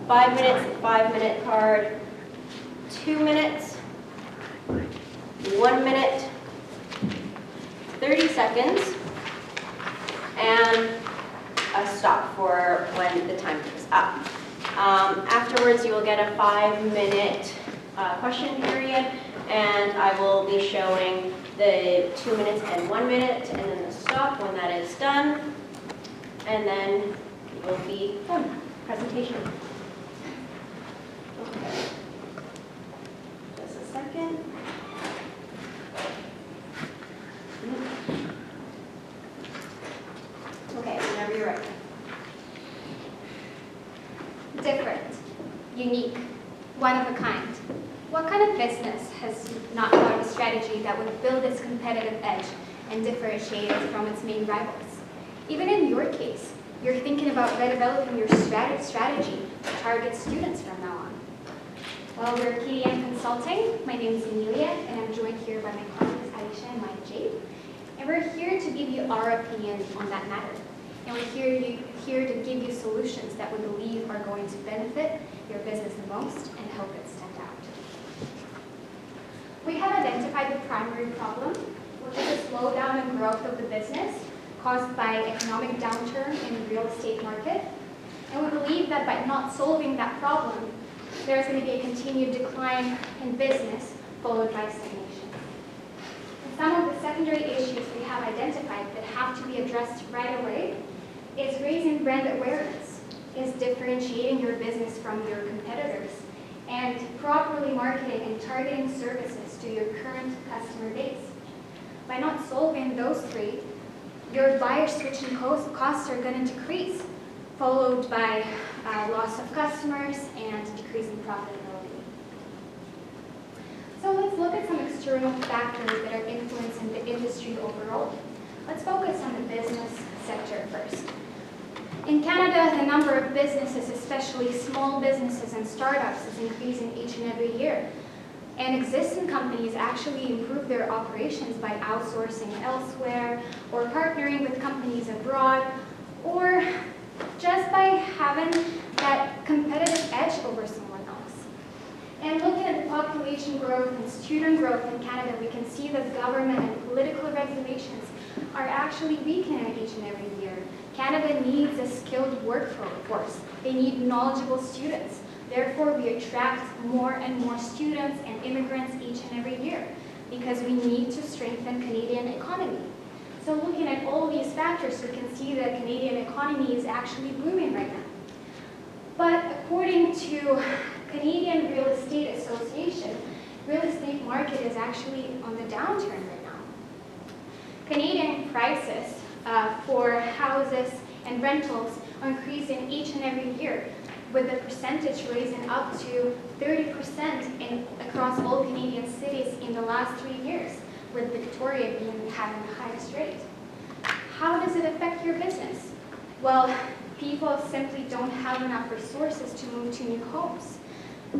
5 minutes, 5-minute card, 2 minutes, 1 minute, 30 seconds, and a stop for when the time is up. Afterwards, you will get a 5-minute question period, and I will be showing the 2 minutes and 1 minute, and then the stop when that is done, and then it will be done. Presentation. Okay. Just a second. Okay, whenever you're ready. Different, unique, one of a kind. What kind of business has not thought of a strategy that would build its competitive edge and differentiate it from its main rivals? Even in your case, you're thinking about redeveloping your strategy to target students from now on. Well, we're KDN Consulting. My name is Amelia, and I'm joined here by my colleagues Aisha and Jade. And we're here to give you our opinion on that matter. And we're here to give you solutions that we believe are going to benefit your business the most and help it stand out. We have identified the primary problem, which is the slowdown in growth of the business caused by economic downturn in the real estate market. And we believe that by not solving that problem, there's going to be a continued decline in business followed by stagnation. And some of the secondary issues we have identified that have to be addressed right away is raising brand awareness, is differentiating your business from your competitors, and properly marketing and targeting services to your current customer base. By not solving those three, your buyer switching costs are going to decrease, followed by loss of customers and decrease in profitability. So let's look at some external factors that are influencing the industry overall. Let's focus on the business sector first. In Canada, the number of businesses, especially small businesses and startups, is increasing each and every year. And existing companies actually improve their operations by outsourcing elsewhere or partnering with companies abroad or just by having that competitive edge over someone else. And looking at the population growth and student growth in Canada, we can see that government and political regulations are actually weakening each and every year. Canada needs a skilled workforce. They need knowledgeable students. Therefore, we attract more and more students and immigrants each and every year because we need to strengthen Canadian economy. So looking at all these factors, we can see that Canadian economy is actually booming right now. But according to Canadian Real Estate Association, real estate market is actually on the downturn right now. Canadian prices for houses and rentals are increasing each and every year, with the percentage raising up to 30% across all Canadian cities in the last 3 years, with Victoria having the highest rate. How does it affect your business? Well, people simply don't have enough resources to move to new homes.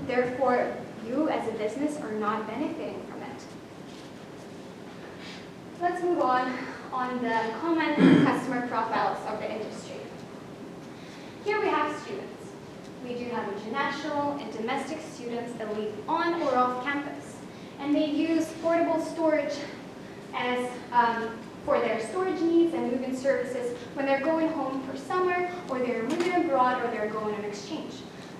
Therefore, you as a business are not benefiting from it. Let's move on the common customer profiles of the industry. Here we have students. We do have international and domestic students that live on or off campus, and they use portable storage as for their storage needs and move-in services when they're going home for summer, or they're moving abroad, or they're going on exchange.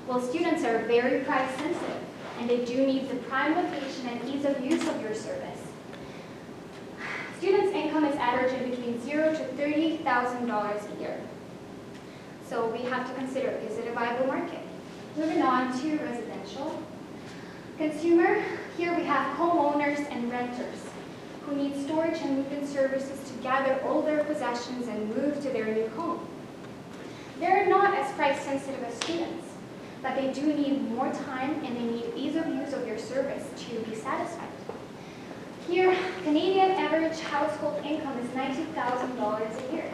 Well, students are very price sensitive, and they do need the prime location and ease of use of your service. Students' income is averaging between $0 to $30,000 a year. So we have to consider, is it a viable market? Moving on to residential. Consumer, here we have homeowners and renters who need storage and move-in services to gather all their possessions and move to their new home. They're not as price sensitive as students, but they do need more time and they need ease of use of your service to be satisfied. Here, Canadian average household income is $90,000 a year.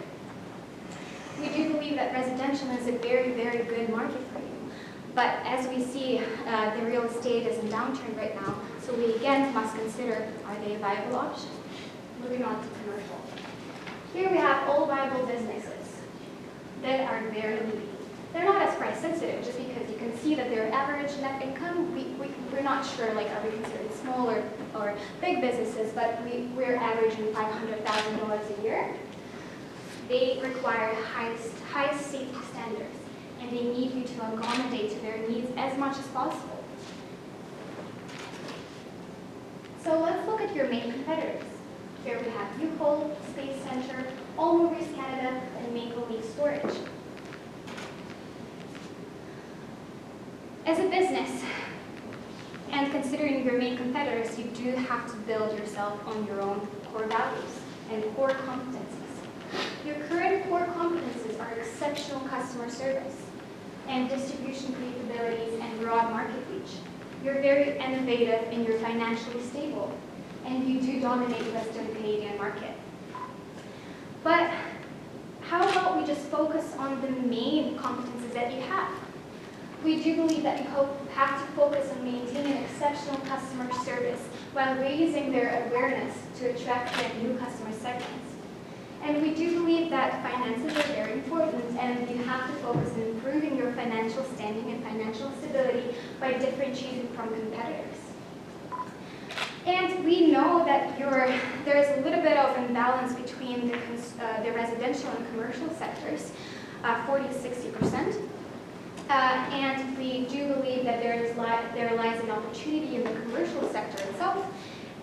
We do believe that residential is a very, very good market for you. But as we see, the real estate is in downturn right now, so we again must consider, are they a viable option? Moving on to commercial. Here we have all viable businesses that are very leading. They're not as price sensitive, just because you can see see that their average net income, we're not sure, like, are we considered small or big businesses, but we're averaging $500,000 a year. They require highest safety standards, and they need you to accommodate to their needs as much as possible. So let's look at your main competitors. Here we have U-Haul, Space Center, All Movies Canada, and Maple Leaf Storage. As a business, and considering your main competitors, you do have to build yourself on your own core values and core competencies. Your current core competencies are exceptional customer service and distribution capabilities and broad market reach. You're very innovative and you're financially stable, and you do dominate the Western Canadian market. But how about we just focus on the main competencies that you have? We do believe that you have to focus on maintaining exceptional customer service while raising their awareness to attract their new customer segments. And we do believe that finances are very important, and you have to focus on improving your financial standing and financial stability by differentiating from competitors. And we know that there is a little bit of imbalance between the residential and commercial sectors, 40 to 60%. And we do believe that there lies an opportunity in the commercial sector itself,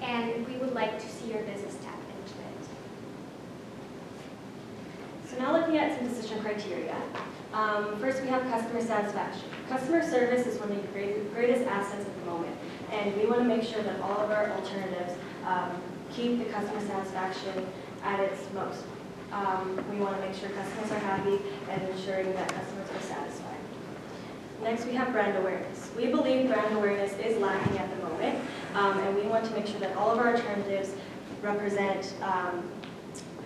and we would like to see your business tap into it. So now looking at some decision criteria. First, we have customer satisfaction. Customer service is one of the greatest assets at the moment, and we want to make sure that all of our alternatives keep the customer satisfaction at its most. We want to make sure customers are happy and ensuring that customers are satisfied. Next, we have brand awareness. We believe brand awareness is lacking at the moment, and we want to make sure that all of our alternatives represent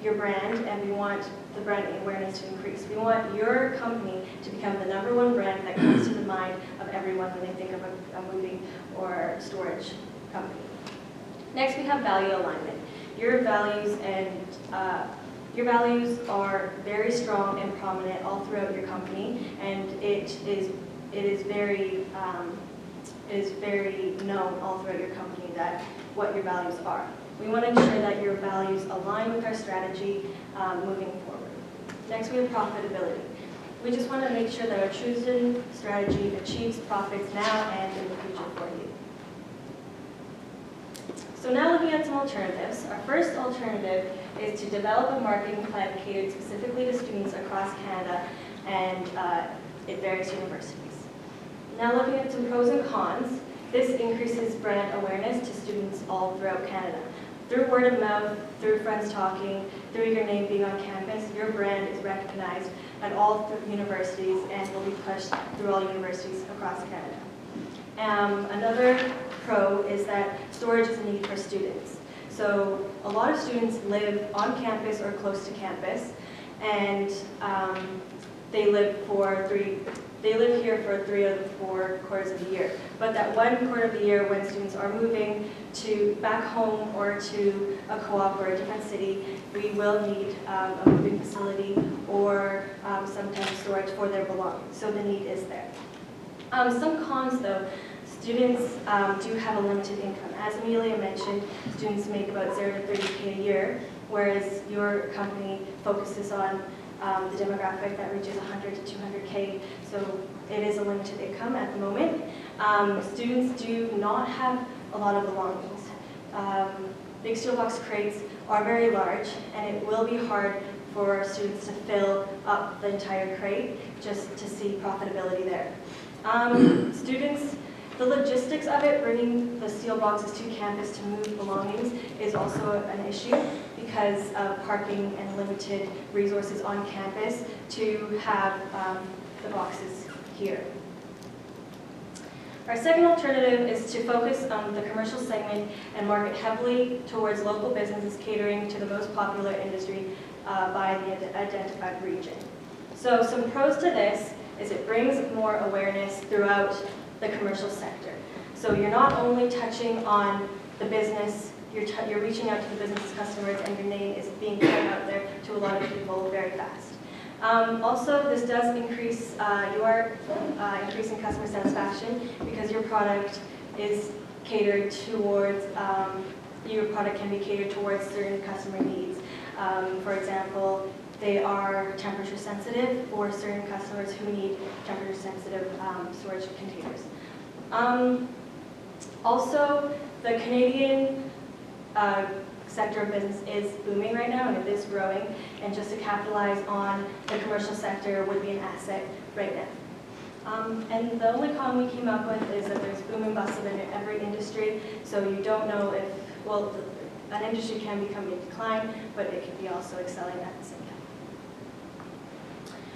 your brand, and we want the brand awareness to increase. We want your company to become the #1 brand that comes to the mind of everyone when they think of a moving or storage company. Next, we have value alignment. Your values are very strong and prominent all throughout your company, and it is very known all throughout your company that what your values are. We want to ensure that your values align with our strategy moving forward. Next, we have profitability. We just want to make sure that our chosen strategy achieves profits now and in the future for you. So now looking at some alternatives. Our first alternative is to develop a marketing plan catered specifically to students across Canada and at various universities. Now looking at some pros and cons, this increases brand awareness to students all throughout Canada. Through word of mouth, through friends talking, through your name being on campus, your brand is recognized at all universities and will be pushed through all universities across Canada. Another pro is that storage is a need for students. So a lot of students live on campus or close to campus, and they live here for 3 of the 4 quarters of the year. But that 1 quarter of the year when students are moving to back home or to a co-op or a different city, we will need a moving facility or sometimes storage for their belongings. So the need is there. Some cons though, students do have a limited income. As Amelia mentioned, students make about 0 to 30K a year, whereas your company focuses on the demographic that reaches 100 to 200K, so it is a limited income at the moment. Students do not have a lot of belongings. Big steel box crates are very large, and it will be hard for students to fill up the entire crate just to see profitability there. The logistics of it, bringing the steel boxes to campus to move belongings, is also an issue because of parking and limited resources on campus to have the boxes here. Our second alternative is to focus on the commercial segment and market heavily towards local businesses catering to the most popular industry by the identified region. So some pros to this is it brings more awareness throughout the commercial sector. So you're not only touching on the business, you're reaching out to the business customers, and your name is being put out there to a lot of people very fast. Also, this does increase increase in customer satisfaction because your product is catered towards, your product can be catered towards certain customer needs. For example, they are temperature sensitive for certain customers who need temperature sensitive storage containers. Also, the Canadian sector of business is booming right now, and it is growing, and just to capitalize on the commercial sector would be an asset right now. And the only con we came up with is that there's boom and bust in every industry, so you don't know if, well, an industry can become in decline, but it can be also excelling at the same time.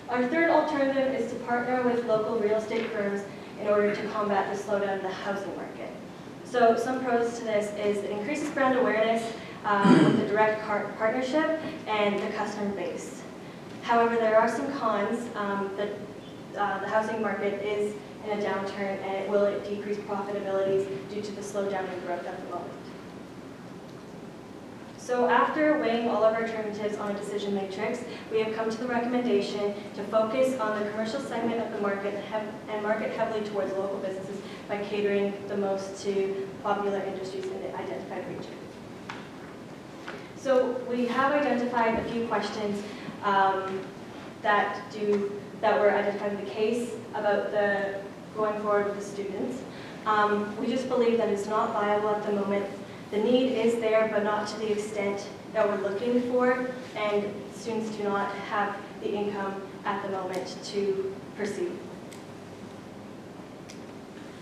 Our third alternative is to partner with local real estate firms in order to combat the slowdown in the housing market. So some pros to this is it increases brand awareness with the direct partnership and the customer base. However, there are some cons that the housing market is in a downturn, and it will decrease profitabilities due to the slowdown in growth at the moment. So after weighing all of our alternatives on a decision matrix, we have come to the recommendation to focus on the commercial segment of the market and market heavily towards local businesses by catering the most to popular industries in the identified region. So we have identified a few questions that were identified in the case about the going forward with the students. We just believe that it's not viable at the moment. The need is there, but not to the extent that we're looking for, and students do not have the income at the moment to proceed.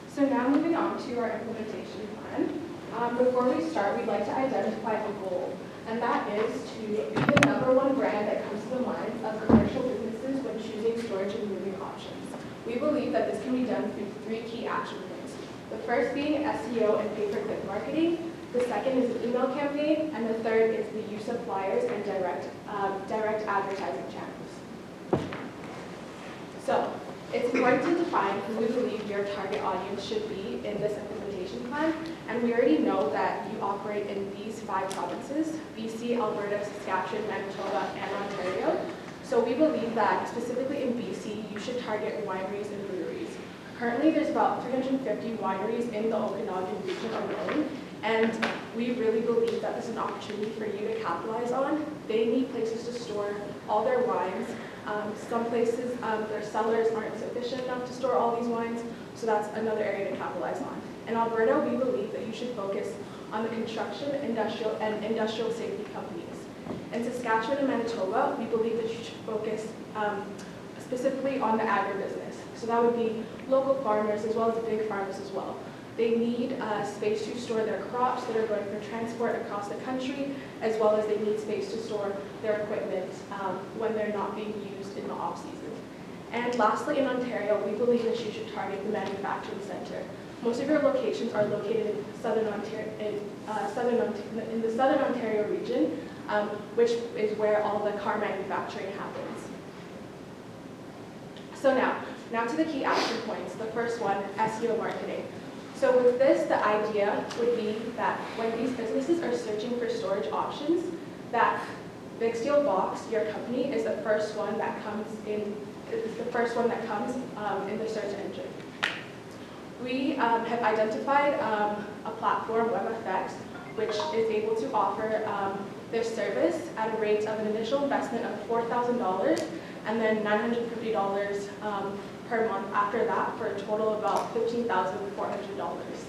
So now moving on to our implementation plan. Before we start, we'd like to identify a goal, and that is to be the #1 brand that comes to the minds of commercial businesses when choosing storage and moving options. We believe that this can be done through 3 key action points. The first being SEO and pay-per-click marketing. The second is the email campaign, and the third is the use of flyers and direct advertising channels. So it's important to define who we believe your target audience should be in this implementation plan, and we already know that you operate in these 5 provinces: BC, Alberta, Saskatchewan, Manitoba, and Ontario. So we believe that specifically in BC, you should target wineries and breweries. Currently, there's about 350 wineries in the Okanagan region alone, and we really believe that this is an opportunity for you to capitalize on. They need places to store all their wines. Some places, their cellars aren't sufficient enough to store all these wines, so that's another area to capitalize on. In Alberta, we believe that you should focus on the construction, industrial safety companies. In Saskatchewan and Manitoba, we believe that you should focus specifically on the agribusiness. So that would be local farmers as well as big farms as well. They need space to store their crops that are going for transport across the country, as well as they need space to store their equipment when they're not being used in the off-season. And lastly, in Ontario, we believe that you should target the manufacturing center. Most of your locations are located in the Southern Ontario region, which is where all the car manufacturing happens. So now to the key action points. The first one, SEO marketing. So with this, the idea would be that when these businesses are searching for storage options, that Big Steel Box, your company, is the first one that comes in. It's the first one that comes in the search engine. We have identified a platform, WebFX, which is able to offer this service at a rate of an initial investment of $4,000 and then $950 per month after that, for a total of about $15,400.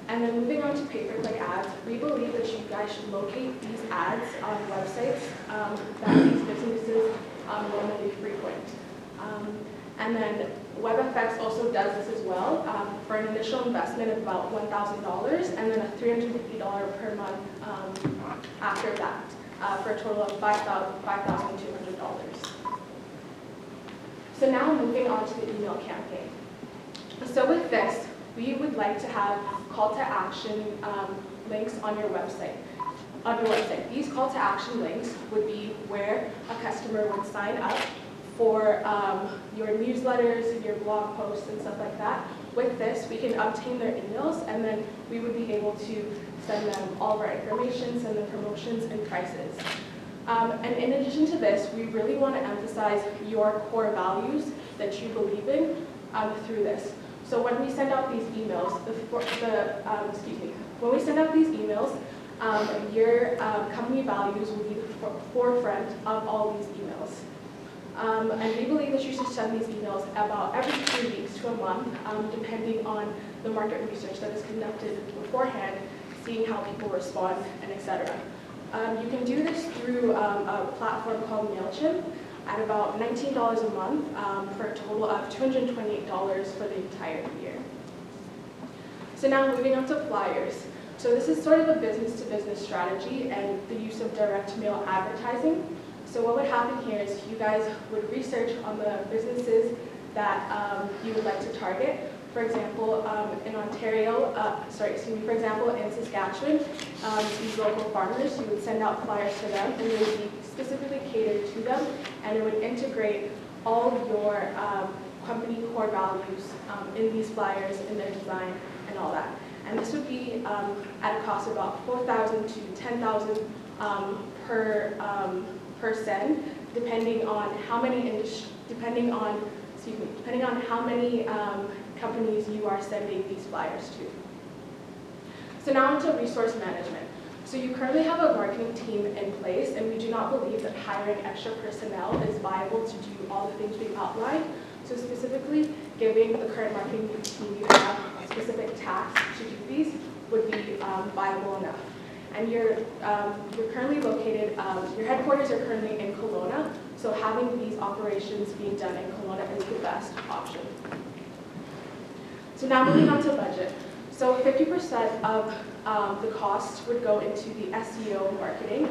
And then moving on to pay-per-click ads, we believe that you guys should locate these ads on websites that these businesses normally frequent. And then WebFX also does this as well for an initial investment of about $1,000 and then a $350 per month after that, for a total of $5,200. So now moving on to the email campaign. So with this, we would like to have call to action links on your website. These call to action links would be where a customer would sign up for your newsletters, your blog posts, and stuff like that. With this, we can obtain their emails, and then we would be able to send them all of our information, send them promotions and prices. And in addition to this, we really want to emphasize your core values that you believe in through this. So when we send out these emails, when we send out these emails, your company values will be the forefront of all these emails. And we believe that you should send these emails about every 3 weeks to a month, depending on the market research that is conducted beforehand, seeing how people respond, and etc. You can do this through a platform called MailChimp at about $19 a month for a total of $228 for the entire year. So now moving on to flyers. So this is sort of a business-to-business strategy and the use of direct mail advertising. So what would happen here is you guys would research on the businesses that you would like to target. For example, in Ontario, for example, in Saskatchewan, these local farmers, you would send out flyers to them, and they would be specifically catered to them, and it would integrate all of your company core values in these flyers, in their design, and all that. And this would be at a cost of about $4,000 to $10,000 per send, depending on how many companies you are sending these flyers to. So now onto resource management. So you currently have a marketing team in place, and we do not believe that hiring extra personnel is viable to do all the things we've outlined. So specifically, giving the current marketing team you have specific tasks to do these would be viable enough. And you're currently located, your headquarters are currently in Kelowna, so having these operations being done in Kelowna is the best option. So now moving on to budget. So 50% of the cost would go into the SEO marketing,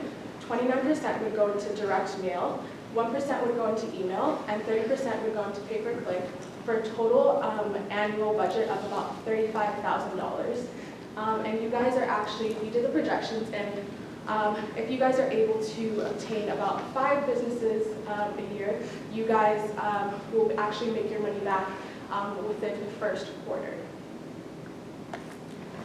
29% would go into direct mail, 1% would go into email, and 30% would go into pay-per-click, for a total annual budget of about $35,000. And you guys are actually, we did the projections, and if you guys are able to obtain about 5 businesses a year, you guys will actually make your money back within the first quarter.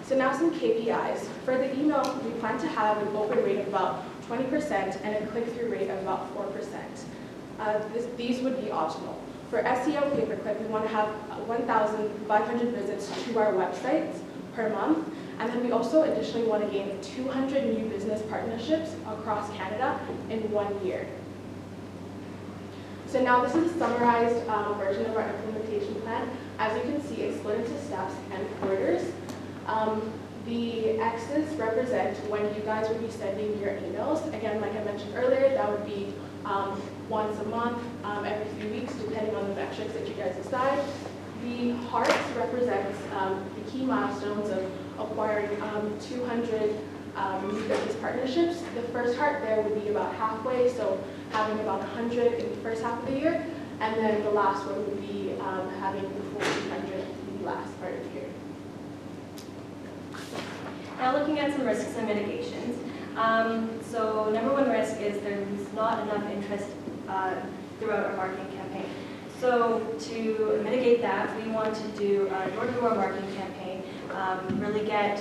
So now some KPIs. For the email, we plan to have an open rate of about 20% and a click-through rate of about 4%. These would be optional. For SEO pay-per-click, we want to have 1,500 visits to our websites per month. And then we also additionally want to gain 200 new business partnerships across Canada in 1 year. So now this is a summarized version of our implementation plan. As you can see, it's split into steps and quarters. The X's represent when you guys would be sending your emails. Again, like I mentioned earlier, that would be once a month, every few weeks, depending on the metrics that you guys decide. The hearts represents the key milestones of acquiring 200 new business partnerships. The first heart there would be about halfway, so having about 100 in the first half of the year, and then the last one would be having the full 200 in the last part of the year. Now looking at some risks and mitigations. So number one risk is there's not enough interest throughout our marketing campaign. So to mitigate that, we want to do a door-to-door marketing campaign, really get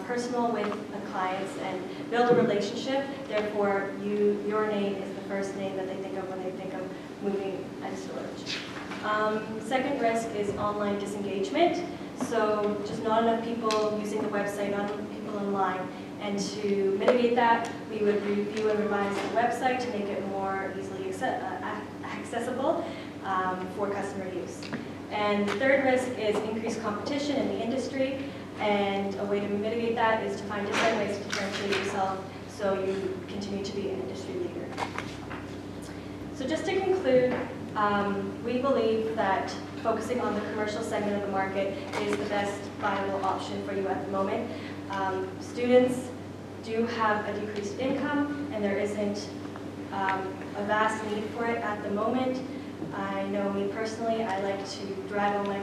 personal with the clients and build a relationship. Therefore, your name is the first name that they think of when they think of moving and storage. Second risk is online disengagement. So just not enough people using the website, not enough people online. And to mitigate that, we would review and revise the website to make it more easily accessible for customer use. And the third risk is increased competition in the industry. And a way to mitigate that is to find different ways to differentiate yourself so you continue to be an industry leader. So just to conclude, we believe that focusing on the commercial segment of the market is the best viable option for you at the moment. Students do have a decreased income, and there isn't a vast need for it at the moment. I know me personally, I like to drive all my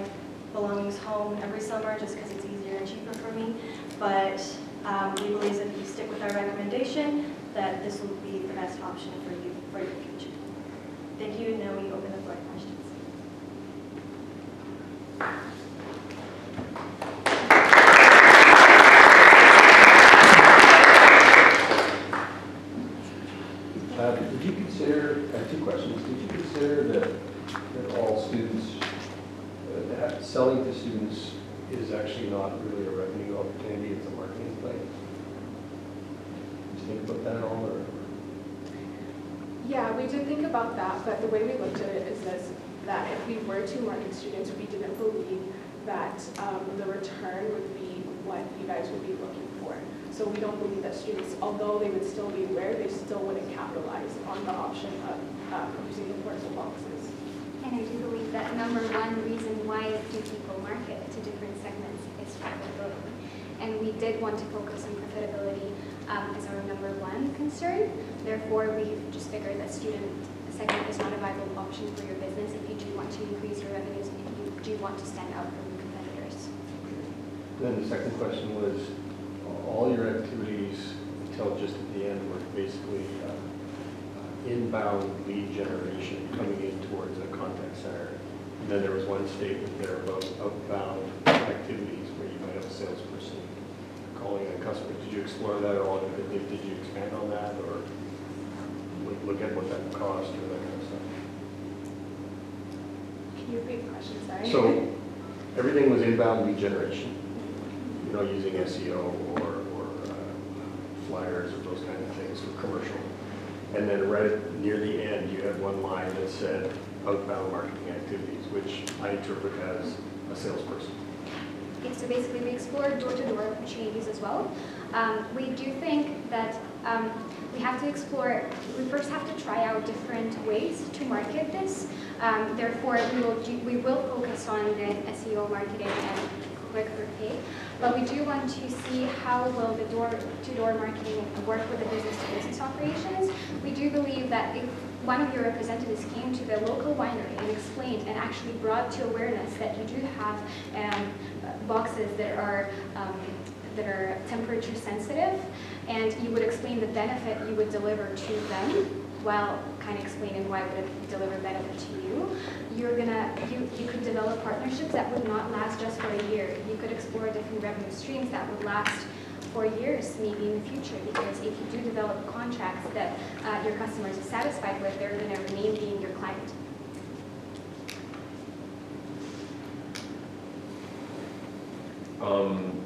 belongings home every summer just because it's easier and cheaper for me. But we believe that if you stick with our recommendation, that this will be the best option for you for your future. Thank you. Now we open the floor to questions. that selling to students is actually not really a revenue opportunity, it's a marketing play. Did you think about that at all, or? Yeah, we did think about that, but the way we looked at it is this, that if we were to market students, we didn't believe that the return would be what you guys would be looking for. So we don't believe that students, although they would still be aware, they still wouldn't capitalize on the option of using the portable boxes. And I do believe that number one reason why do people market to different segments is profitability. And we did want to focus on profitability as our number one concern. Therefore, we just figured that student segment is not a viable option for your business if you do want to increase your revenues and if you do want to stand out from your competitors. Then the second question was, all your activities until just at the end were basically inbound lead generation coming in towards a contact center. And then there was one statement there about outbound activities where you might have a salesperson calling on customers. Did you explore that at all? Did you expand on that, or look at what that would cost or that kind of stuff? Can you repeat the question, sorry? So everything was inbound lead generation, using SEO or flyers or those kind of things for commercial. And then right near the end, you had one line that said outbound marketing activities, which I interpret as a salesperson. Okay, so basically we explored door-to-door opportunities as well. We do think that we have to explore, we first have to try out different ways to market this. Therefore, we will focus on the SEO marketing and click or pay, but we do want to see how will the door-to-door marketing work with the business-to-business operations. We do believe that if one of your representatives came to the local winery and explained and actually brought to awareness that you do have boxes that are temperature sensitive, and you would explain the benefit you would deliver to them, while kind of explaining why would it deliver benefit to you, you could develop partnerships that would not last just for a year. You could explore different revenue streams that would last for years, maybe in the future, because if you do develop contracts that your customers are satisfied with, they're going to remain being your client.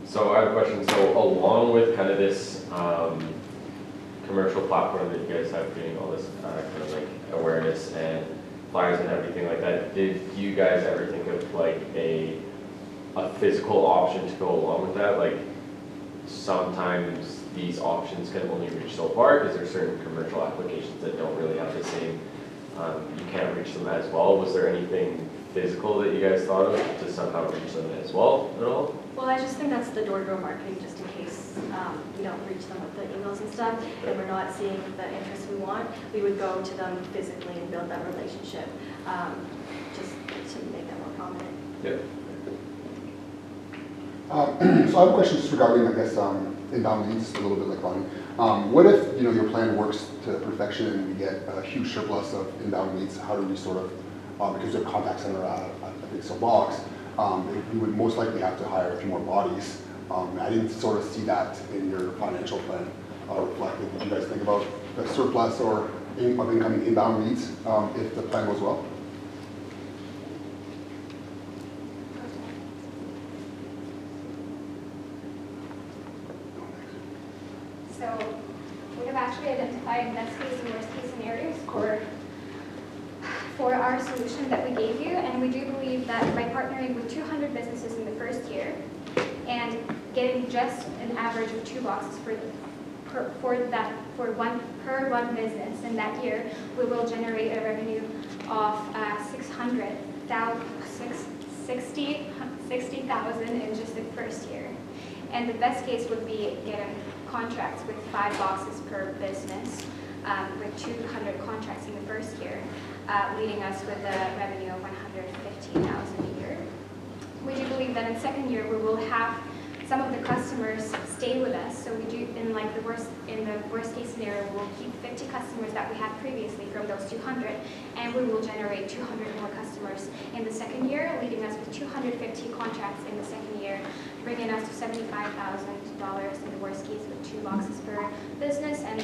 So I have a question. So along with kind of this commercial platform that you guys have doing all this kind of like awareness and flyers and everything like that, did you guys ever think of like a physical option to go along with that? Like sometimes these options can only reach so far because there's certain commercial applications that don't really have the same, you can't reach them as well. Was there anything physical that you guys thought of to somehow reach them as well at all? Well, I just think that's the door-to-door marketing, just in case we don't reach them with the emails and stuff, and we're not seeing the interest we want. We would go to them physically and build that relationship, just to make them more prominent. Yeah. So I have a question just regarding, I guess, inbound leads, a little bit like Lonnie. What if, your plan works to perfection and we get a huge surplus of inbound leads? How do we sort of, because your contact center, I think so box, we would most likely have to hire a few more bodies. I didn't sort of see that in your financial plan reflected. Did you guys think about the surplus or of incoming inbound leads if the plan goes well? So we have actually identified best case and worst case scenarios for our solution that we gave you, and we do believe that by partnering with 200 businesses in the first year and getting just an average of 2 boxes per one business in that year, we will generate a revenue of $60,000 in just the first year. And the best case would be getting contracts with 5 boxes per business, with 200 contracts in the first year, leading us with a revenue of $115,000 a year. We do believe that in the second year we will have some of the customers stay with us. So we do, in the worst case scenario, we'll keep 50 customers that we had previously from those 200, and we will generate 200 more customers in the second year, leading us with 250 contracts in the second year, bringing us to $75,000 in the worst case with 2 boxes per business. And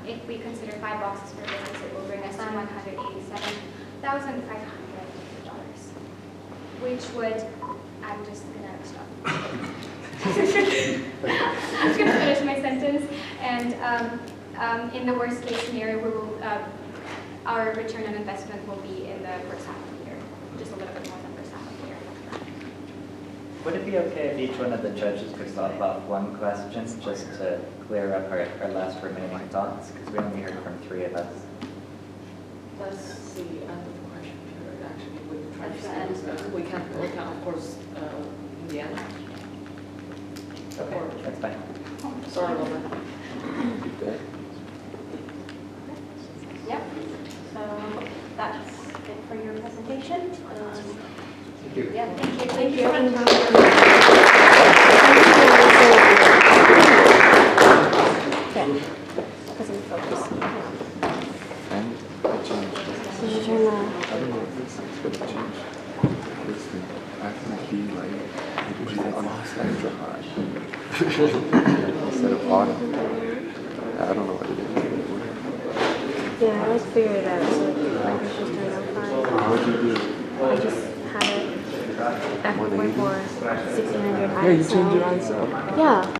if we consider 5 boxes per business, it will bring us to $187,500. which would, I'm just gonna stop. I'm just gonna finish my sentence, and in the worst case scenario, we will, our return on investment will be in the first half of the year, just a little bit more than first half of the year. Would it be okay if each one of the judges could stop off one question just to clear up our last remaining thoughts? Because we only heard from 3 of us. That's the end of the question period, actually, we try to say, we can, of course, in the end. Okay, that's fine. Sorry, Laura. Yep. So that's it for your presentation. Thank you. Yeah, thank you. Thank you. Doesn't focus. And I changed. So you turn the I don't know if this is going to change. This thing. I can be like, it would be on extra high. Instead of bottom. I don't know what it is. yeah, I always figure it out. So like it's just turned out fine. What do you do? I just had it back before 1600. Yeah, you changed your eyes up. Yeah.